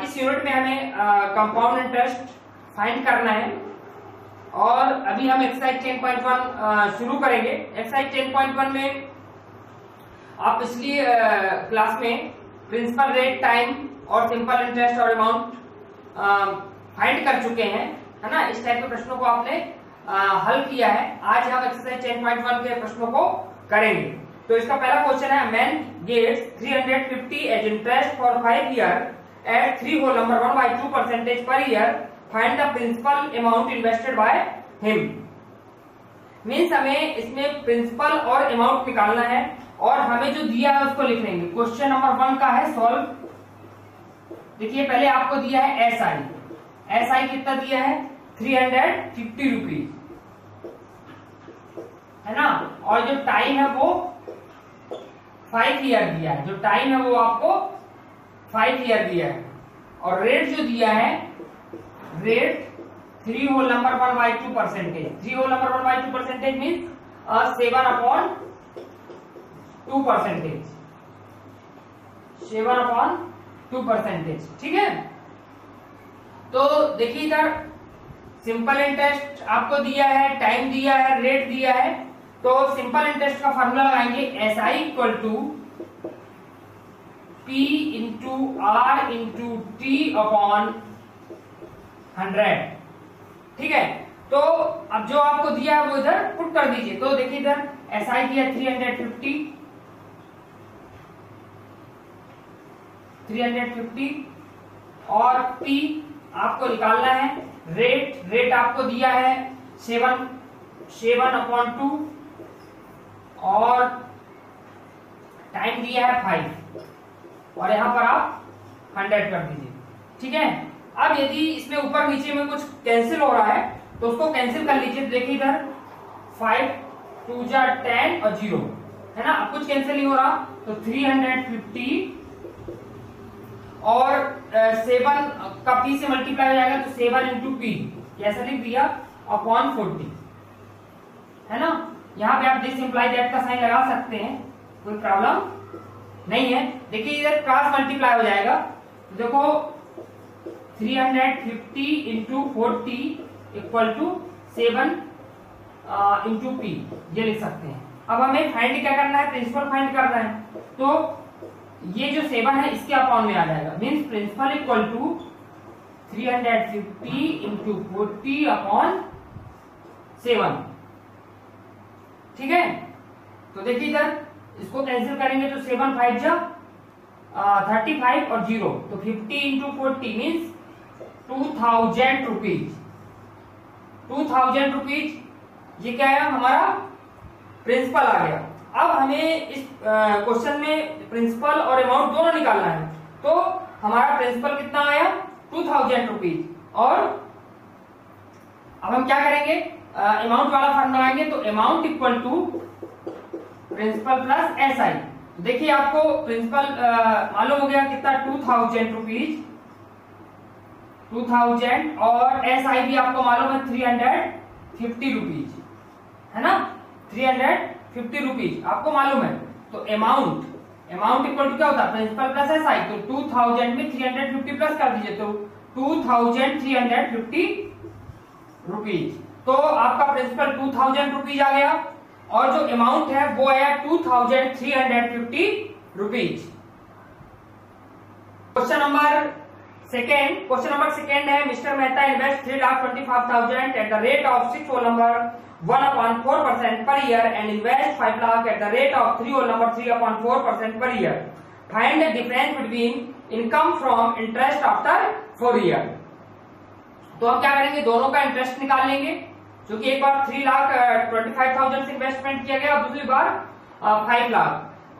इस यूनिट में हमें कंपाउंड इंटरेस्ट फाइंड करना है और अभी हम एक्सरसाइज 10.1 शुरू करेंगे। एक्सरसाइज 10.1 में आप पिछली क्लास में प्रिंसिपल रेट, टाइम और सिंपल इंटरेस्ट और अमाउंट फाइंड कर चुके हैं, है ना। इस टाइप के प्रश्नों को आपने हल किया है। आज हम एक्सरसाइज 10.1 के प्रश्नों को करेंगे। तो इसका पहला क्वेश्चन है, man gets 350 as interest for 5 year at 3 whole number 1/2% per year. Find the principal amount invested by him. Means हमें इसमें प्रिंसिपल और अमाउंट निकालना है और हमें जो दिया है उसको लिख लेंगे। क्वेश्चन नंबर 1 का है सॉल्व। देखिए पहले आपको दिया है एसआई कितना दिया है 350 रुपीज, है ना। और जो टाइम है वो 5 ईयर दिया है। जो टाइम है वो आपको 5 ईयर दिया है और रेट जो दिया है rate 3 whole number 1/2%। 3 whole number 1/2% means 7/2%। 7/2%, ठीक है। तो देखिए इधर सिंपल इंटरेस्ट आपको दिया है, टाइम दिया है, रेट दिया है। तो सिंपल इंटरेस्ट का फॉर्मूला लगाएंगे SI equal to P into R into T upon 100, ठीक है। तो अब जो आपको दिया है वो इधर पुट कर दीजिए। तो देखिए इधर SI दिया 350 और P आपको निकालना है। रेट आपको दिया है 7/2 और टाइम दिया है 5 और यहां पर आप 100 कर दीजिए, ठीक है। अब यदि इसमें ऊपर नीचे में कुछ कैंसिल हो रहा है तो उसको कैंसिल कर लीजिए। देखिए इधर 5 2 जा 10 और 0, है ना। अब कुछ कैंसिल नहीं हो रहा तो 350 और 7 का P से मल्टीप्लाई हो जाएगा तो 7 इंटू P कैसे लिख दिया अपॉन 40, है ना। यहाँ पे आप दिस इंप्लाई दैट का साइन लगा सकते हैं, कोई प्रॉब्लम नहीं है। देखिए इधर क्रॉस मल्टीप्लाई हो जाएगा तो देखो 350 into 40 equal to 7 into P ये लिख सकते हैं। अब हमें फाइंड क्या करना है, प्रिंसिपल फाइंड करना है। तो ये जो 7 है इसके अपॉन में आ जाएगा, means principal equal to 350 into 40 upon 7, ठीक है। तो देखिए इधर इसको कैंसिल करेंगे तो 7 5 जा 35 और 0 तो 50 इंटू 40 मीन्स 2000 रुपीज। 2000 रुपीज ये क्या है हमारा प्रिंसिपल आ गया। अब हमें इस क्वेश्चन में प्रिंसिपल और अमाउंट दोनों निकालना है। तो हमारा प्रिंसिपल कितना आया 2000 रुपीज और अब हम क्या करेंगे अमाउंट वाला फॉर्मूला लगाएंगे। तो amount equal to principal plus SI। देखिए आपको प्रिंसिपल मालूम हो गया कितना 2000 रुपीज 2000 और SI भी आपको मालूम है 350 रुपीज, है ना। 350 रुपीज आपको मालूम है। तो अमाउंट इक्वल टू क्या होता है प्रिंसिपल प्लस SI। तो 2000 में 350 प्लस कर दीजिए तो 2350 रुपीज। तो आपका प्रिंसिपल 2000 रुपीज आ गया और जो अमाउंट है वो आया 2350 रुपीज। क्वेश्चन नंबर सेकेंड है, mister Mehta invest 3,25,000 at the rate of 6 whole number 1/4% per year and invest 5 lakh at the rate of 3 whole number 3/4% per year. Find the difference between income from interest after 4 year. तो हम क्या करेंगे, दोनों का interest निकाल लेंगे, क्योंकि एक बार 3,25,000 से इन्वेस्टमेंट किया गया और दूसरी बार 5 लाख,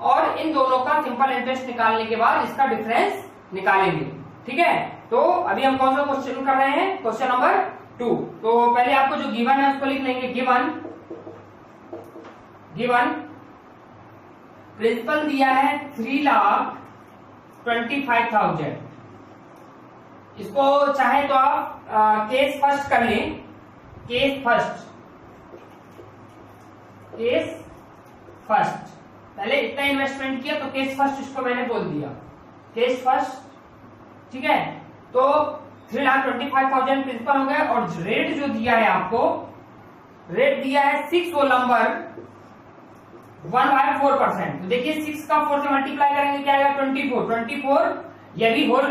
और इन दोनों का सिंपल इंटरेस्ट निकालने के बाद इसका डिफरेंस निकालेंगे, ठीक है। तो अभी हम कौन सा क्वेश्चन कर रहे हैं, क्वेश्चन नंबर 2। तो पहले आपको जो गिवन है उसको लिख लेंगे। गिवन प्रिंसिपल दिया है 3,25,000। इसको चाहे तो आप केस फर्स्ट कर लें। केस फर्स्ट पहले इतना इन्वेस्टमेंट किया तो केस फर्स्ट इसको मैंने बोल दिया। केस फर्स्ट ठीक है, तो 3,25,000 प्रिंसिपल हो गया। और रेट जो दिया है आपको, रेट दिया है 6 होल नंबर 1/4%। तो देखिए 6 का 4 से मल्टीप्लाई करेंगे क्या आएगा 24। यदि होल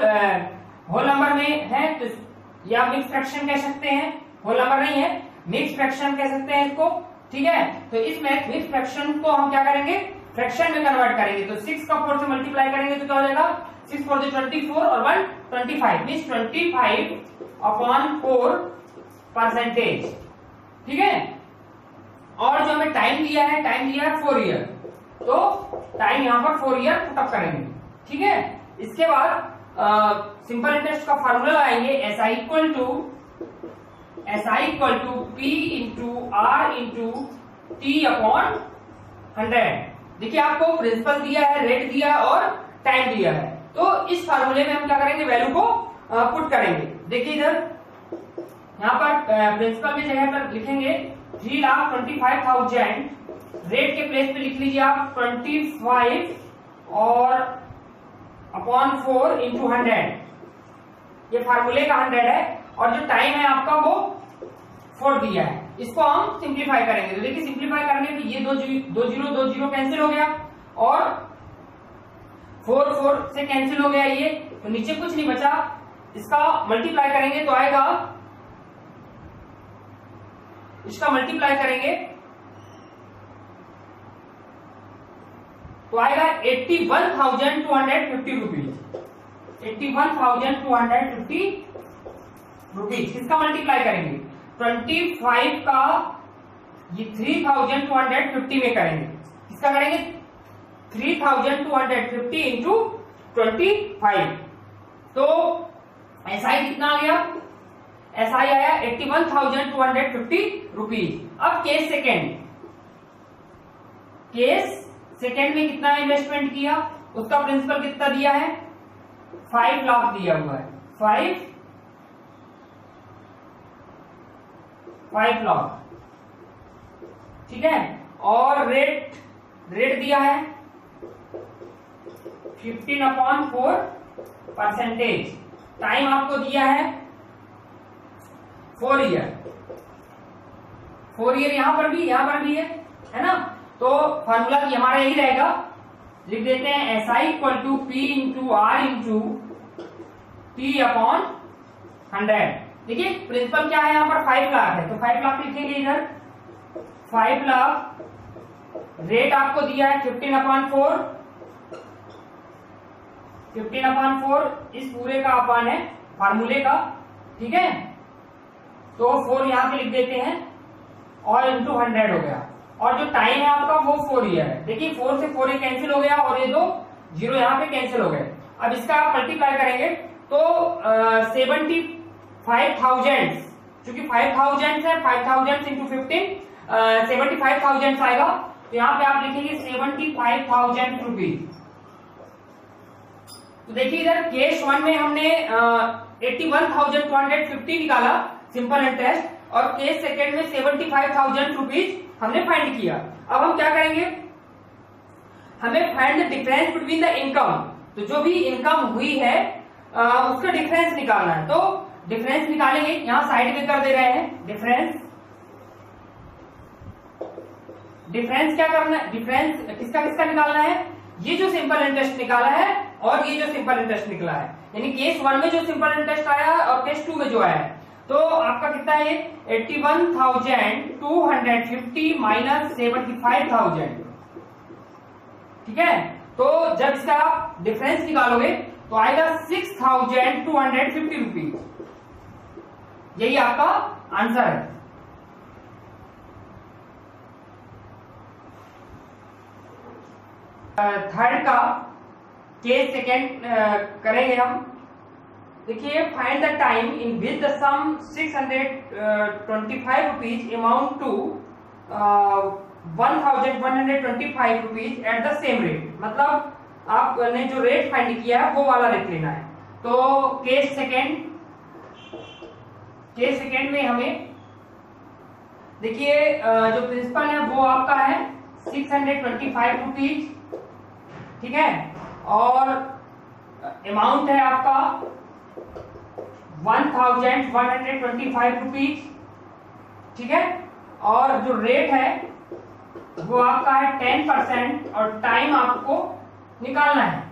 नंबर में है तो या मिक्स फ्रैक्शन कह सकते हैं, होल नंबर नहीं है, मिक्स फ्रैक्शन कह सकते हैं इसको, ठीक है। तो इसमें मिक्स फ्रैक्शन को हम क्या करेंगे, फ्रैक्शन में कन्वर्ट करेंगे। तो 6 का 4 से मल्टीप्लाई करेंगे तो क्या हो जाएगा 6 4 24 और 1 25 मीन्स 25/4%, ठीक है। और जो हमें टाइम दिया है, टाइम दिया है 4 ईयर, तो टाइम यहां पर 4 ईयर पुटअप करेंगे, ठीक है। इसके बाद सिंपल इंटरेस्ट का फार्मूला लगाएंगे, SI equal to P into R into T/100। देखिए आपको प्रिंसिपल दिया है, रेट दिया है और टाइम दिया है, तो इस फार्मूले में हम क्या करेंगे, वैल्यू को पुट करेंगे। देखिए इधर यहाँ पर प्रिंसिपल की जगह पर लिखेंगे 3,25,000, रेट के प्लेस पे लिख लीजिए आप 25 और अपॉन 4 इंटू 100, ये फार्मूले का 100 है। और जो टाइम है आपका वो 4 दिया है, इसको हम सिंप्लीफाई करेंगे। तो देखिए सिंप्लीफाई करने पे ये 2 जीरो कैंसिल हो गया और 4 से कैंसिल हो गया ये, तो नीचे कुछ नहीं बचा। इसका मल्टीप्लाई करेंगे तो आएगा, इसका मल्टीप्लाई करेंगे तो आएगा 81,250 रुपीज, 81,250 रुपीज। इसका मल्टीप्लाई करेंगे 25 का ये 3,250 में करेंगे, इसका करेंगे 3,250 इंटू 25। तो SI कितना आ गया, SI आया 81,250 रुपीज। अब केस सेकेंड में कितना इन्वेस्टमेंट किया, उसका प्रिंसिपल कितना दिया है 5 लाख दिया हुआ है, 5 लाख, ठीक है। और रेट दिया है 15/4%। टाइम आपको दिया है 4 ईयर, 4 ईयर यहां पर भी है ना। तो फॉर्मूला हमारा यही रहेगा, लिख देते हैं SI equal to P into R into T/100। देखिए प्रिंसिपल क्या है यहाँ पर 5 लाख है, तो 5 लाख लिखेंगे इधर 5 लाख। रेट आपको दिया है 15/4, 15/4 इस पूरे का अपान है फार्मूले का, ठीक है। तो 4 यहां पे लिख देते हैं और इंटू 100 हो गया। और जो टाइम है आपका वो 4 ईयर है। देखिए 4 से 4 कैंसिल हो गया और ये 2 जीरो यहाँ पे कैंसिल हो गए। अब इसका आप मल्टीप्लाई करेंगे तो 75,000, चूंकि 5,000 है, 5,000 इंटू 15 75,000 आएगा। तो यहाँ पे आप लिखेंगे 75,000 रुपीज। तो देखिए इधर केस 1 में हमने 81,250 निकाला सिंपल इंटरेस्ट, और केस सेकेंड में 75,000 रुपीज हमने फाइंड किया। अब हम क्या करेंगे, हमें find the difference between the income. तो जो भी इनकम हुई है उसका डिफरेंस निकालना है। तो डिफरेंस निकालेंगे, यहां साइड में कर दे रहे हैं डिफरेंस क्या करना है, डिफरेंस किसका निकालना है, ये जो सिंपल इंटरेस्ट निकाला है और ये जो सिंपल इंटरेस्ट निकला है, यानी केस 1 में जो सिंपल इंटरेस्ट आया और केस 2 में जो आया है। तो आपका कितना है 81,250 माइनस 75,000, ठीक है। तो जब इसका आप डिफरेंस निकालोगे तो आएगा 6,250 रुपीज। यही आपका आंसर है। थर्ड का केस सेकेंड करेंगे हम। देखिए find the time in which the sum 625 rupees amount to 1,125 rupees at the same rate. मतलब आपने जो रेट फाइंड किया है वो वाला रेट लेना है। तो केस सेकेंड में हमें देखिए जो प्रिंसिपल है वो आपका है 625 रुपीज, ठीक है, और अमाउंट है आपका 1125 रुपीज, ठीक है। और जो रेट है वो आपका है 10% और टाइम आपको निकालना है,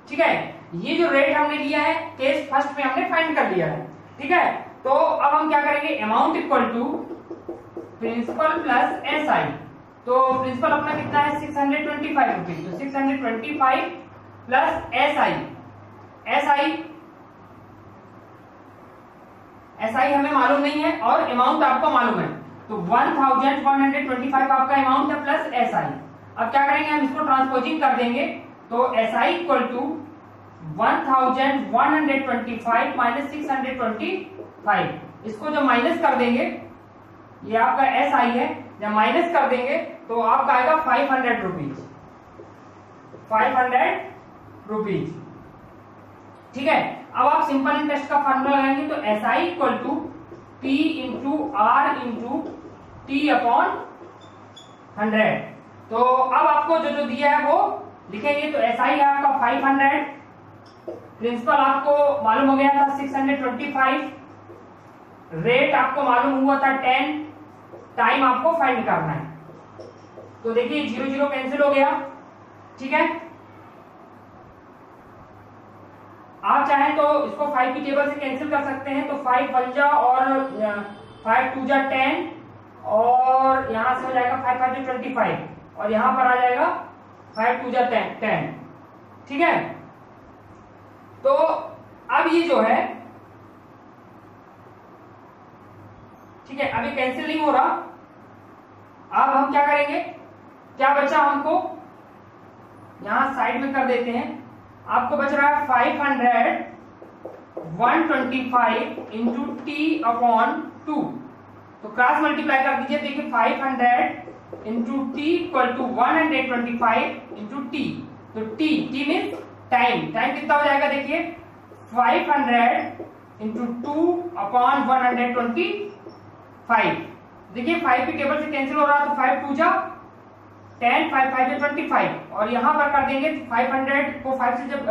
ठीक है। ये जो रेट हमने लिया है केस फर्स्ट में हमने फाइंड कर लिया है, ठीक है। तो अब हम क्या करेंगे, amount equal to principal plus SI. तो प्रिंसिपल अपना कितना है 625 रुपीज, तो 625 प्लस एसआई हमें मालूम नहीं है और अमाउंट आपको मालूम है, तो 1125 आपका अमाउंट है प्लस एसआई। अब क्या करेंगे, हम इसको ट्रांसपोजिंग कर देंगे, तो एसआई इक्वल टू 1125 माइनस 625, इसको जब माइनस कर देंगे, ये आपका एसआई है, जब माइनस कर देंगे तो आपका आएगा 500 रुपीज, ठीक है। अब आप सिंपल इंटरेस्ट का फॉर्मूला लगाएंगे, तो S I equal to P into R into T upon 100। तो अब आपको जो जो दिया है वो लिखेंगे, तो एस आई है आपका 500, प्रिंसिपल आपको मालूम हो गया था 625, रेट आपको मालूम हुआ था 10, टाइम आपको फाइंड करना है। तो देखिए 0 0 कैंसिल हो गया, ठीक है। आप चाहें तो इसको 5 की टेबल से कैंसिल कर सकते हैं, तो 5 1 जा और 5 2 जा 10 और यहां से हो जाएगा 5 5 जा 25 और यहां पर आ जाएगा 5 2 जा 10, ठीक है। तो अब ये जो है, ठीक है, अभी कैंसिल नहीं हो रहा। अब हम क्या करेंगे, क्या बचा हमको, यहां साइड में कर देते हैं, आपको बच रहा है 500 125 इंटू टी अपॉन 2, तो क्रॉस मल्टीप्लाई कर दीजिए, देखिए 500 into T equal to 125 into T, तो टी मीन्स टाइम कितना हो जाएगा, देखिए 500 इंटू 2 अपॉन 125, देखिए 5 की टेबल से कैंसिल हो रहा है, तो 5 2 जा 10, 5 5 जा 25 और यहां पर कर देंगे 500 को 5 से जब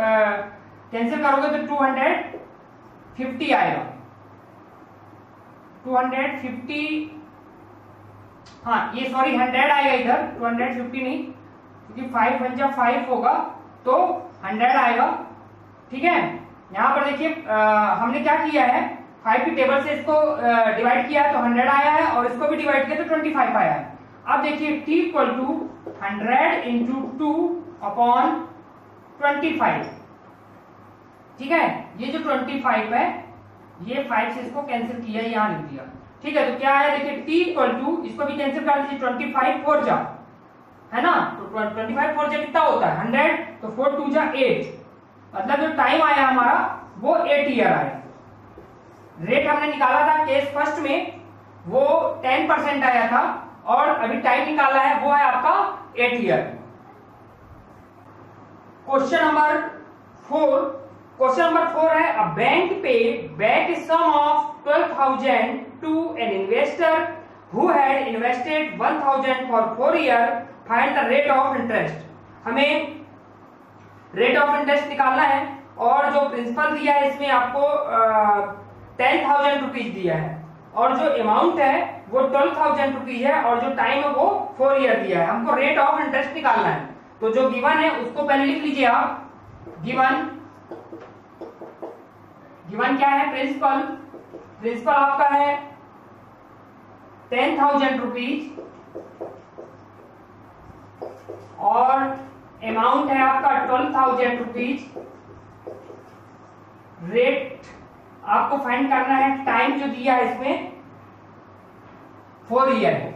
कैंसिल करोगे तो 250 आएगा, 250, हाँ ये सॉरी 100 आएगा इधर, 250 नहीं, क्योंकि 5 1 जा 5 होगा तो 100 आएगा, ठीक है। यहां पर देखिए हमने क्या किया है, 5 की टेबल से इसको डिवाइड किया है तो 100 आया है और इसको भी डिवाइड किया तो 25 आया है। अब देखिए t equal to 100 into 2 upon 25, ठीक है। ये जो 25 है, ये 5 से इसको कैंसिल किया, यहां लिख दिया, ठीक है। तो क्या है, देखिए t इक्वल टू, इसको भी कैंसिल कर दीजिए, 25 4 जा, है ना, तो 25 4 जा कितना होता है 100, तो 4 2 जा 8, मतलब जो टाइम आया हमारा वो 8 ईयर आया। रेट हमने निकाला था केस फर्स्ट में, वो 10% आया था और अभी टाइम निकाला है वो है आपका 8 ईयर। क्वेश्चन नंबर 4 है, a bank pay back sum of 12,000 to an investor who had invested 1,000 for 4 year, find the rate of interest. हमें रेट ऑफ इंटरेस्ट निकालना है और जो प्रिंसिपल दिया है इसमें आपको 10,000 रुपीज दिया है और जो अमाउंट है वो 12,000 रुपीज है और जो टाइम है वो 4 ईयर दिया है। हमको रेट ऑफ इंटरेस्ट निकालना है, तो जो गिवन है उसको पहले लिख लीजिए आप। गिवन क्या है, प्रिंसिपल आपका है 10,000 रुपीज और अमाउंट है आपका 12,000 रुपीज। रेट आपको फाइंड करना है, टाइम जो दिया है इसमें 4 ईयर है,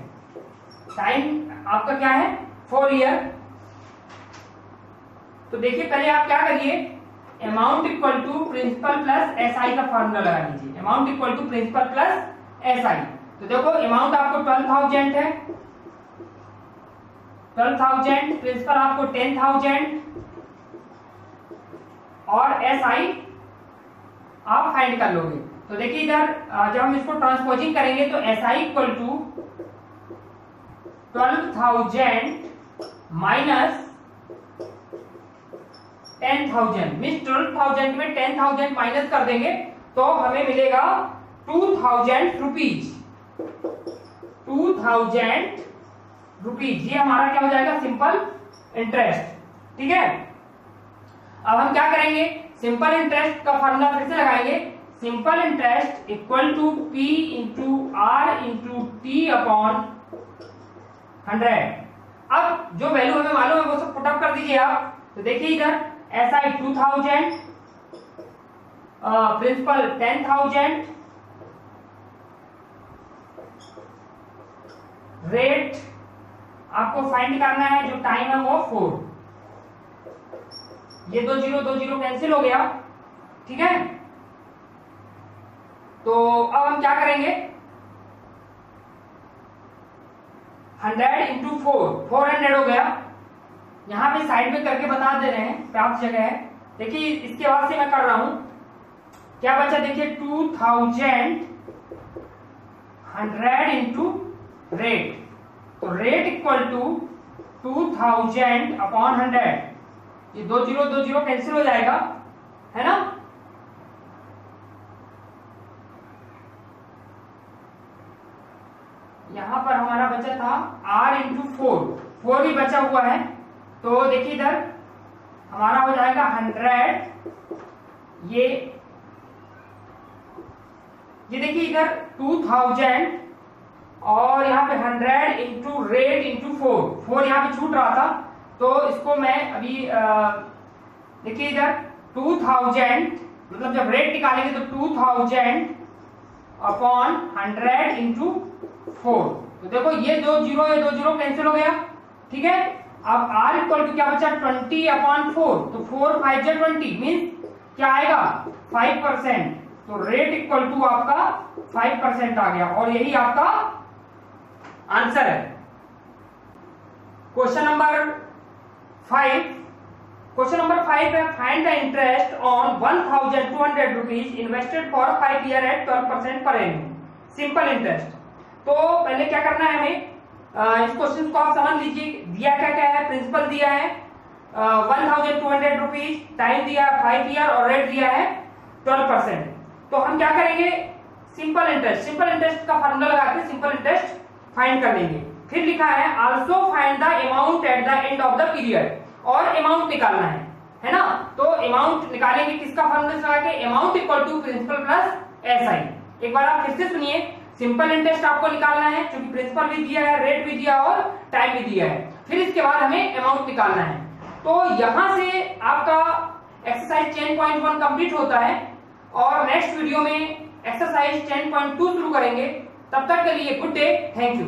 टाइम आपका क्या है 4 ईयर। तो देखिए पहले आप क्या करिए, amount equal to principal plus SI का फॉर्मूला लगा लीजिए, amount equal to principal plus SI. तो देखो अमाउंट आपको 12,000 है, 12,000, प्रिंसिपल आपको 10,000 और एसआई आप फाइंड कर लोगे। तो देखिए इधर जब हम इसको ट्रांसपोजिंग करेंगे तो SI equal to 12,000 minus 10,000 means 12,000 में 10,000 माइनस कर देंगे तो हमें मिलेगा 2000 रुपीज। 2000 रुपीज, ये हमारा क्या हो जाएगा, सिंपल इंटरेस्ट। ठीक है, अब हम क्या करेंगे, सिंपल इंटरेस्ट का फॉर्मूला फिर से लगाएंगे। Simple interest equal to P into R into T upon 100। अब जो वैल्यू हमें मालूम है वो सब पुट अप कर दीजिए आप। तो देखिए इधर SI 2000, प्रिंसिपल 10,000, रेट आपको फाइंड करना है, जो टाइम है वो 4। ये 2 0 कैंसिल हो गया। ठीक है, तो अब हम क्या करेंगे, 100 इंटू 400 हो गया। यहां पे साइड में करके बता दे रहे हैं, प्राप्त जगह है। देखिए इसके बाद से मैं कर रहा हूं, क्या बचा, देखिए 2000 100 इंटू रेट, तो रेट इक्वल टू 2000 अपॉन 100। ये 2 0 कैंसिल हो जाएगा, है ना। यहां पर हमारा बचा था R इंटू 4 भी बचा हुआ है। तो देखिए इधर हमारा हो जाएगा 100, ये देखिए इधर 2000 और यहाँ पे 100 इंटू रेट इंटू 4 यहाँ पे छूट रहा था, तो इसको मैं अभी देखिए इधर 2000, मतलब जब रेट निकालेंगे तो 2000 अपॉन 100 इंटू 4। तो देखो ये 2 0 कैंसिल हो गया। ठीक है, अब R इक्वल टू क्या बचा, 20 अपॉन 4, तो 4 5 जा 20 मीन्स क्या आएगा, 5%। तो रेट इक्वल टू आपका 5% आ गया, और यही आपका आंसर है। क्वेश्चन नंबर 5 है, find the interest on 1200 rupees invested for 5 year at 12% per annum, simple interest. तो पहले क्या करना है हमें, इस क्वेश्चन को आप समझ लीजिए। दिया क्या क्या है, प्रिंसिपल दिया है 1200 रुपीज, टाइम दिया है 5 ईयर और रेट दिया है 12%। तो हम क्या करेंगे, सिंपल इंटरेस्ट का फॉर्मूला लगा के सिंपल इंटरेस्ट फाइंड कर लेंगे। फिर लिखा है also find the amount at the end of the period, और अमाउंट निकालना है ना। तो अमाउंट निकालेंगे किसका फॉर्मूला लगा के, amount equal to principal plus SI। एक बार आप फिर से सुनिए, सिंपल इंटरेस्ट आपको निकालना है, क्योंकि प्रिंसिपल भी दिया है, रेट भी दिया और टाइम भी दिया है। फिर इसके बाद हमें अमाउंट निकालना है। तो यहां से आपका एक्सरसाइज 10.1 कंप्लीट होता है, और नेक्स्ट वीडियो में एक्सरसाइज 10.2 शुरू करेंगे। तब तक के लिए गुड डे, थैंक यू।